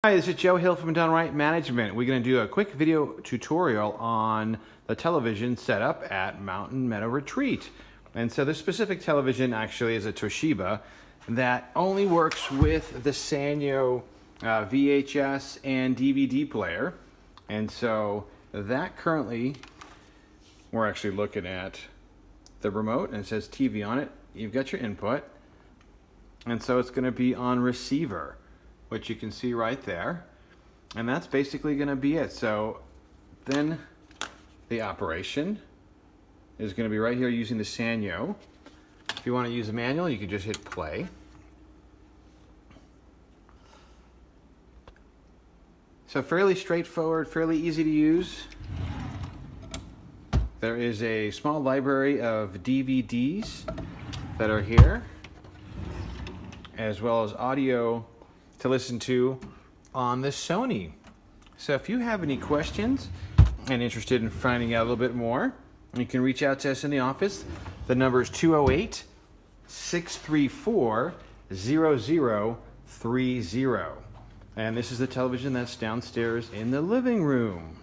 Hi, this is Joe Hill from DoneRight Management. We're going to do a quick video tutorial on the television setup at Mountain Meadow Retreat. And so this specific television actually is a Toshiba that only works with the Sanyo VHS and DVD player. And so that currently, we're actually looking at the remote and it says TV on it. You've got your input. And so it's going to be on receiver, which you can see right there. And that's basically going to be it. So then the operation is going to be right here using the Sanyo. If you want to use a manual, you can just hit play. So fairly straightforward, fairly easy to use. There is a small library of DVDs that are here, as well as audio to listen to on the Sony. So if you have any questions and interested in finding out a little bit more, you can reach out to us in the office. The number is 208-634-0030. And this is the television that's downstairs in the living room.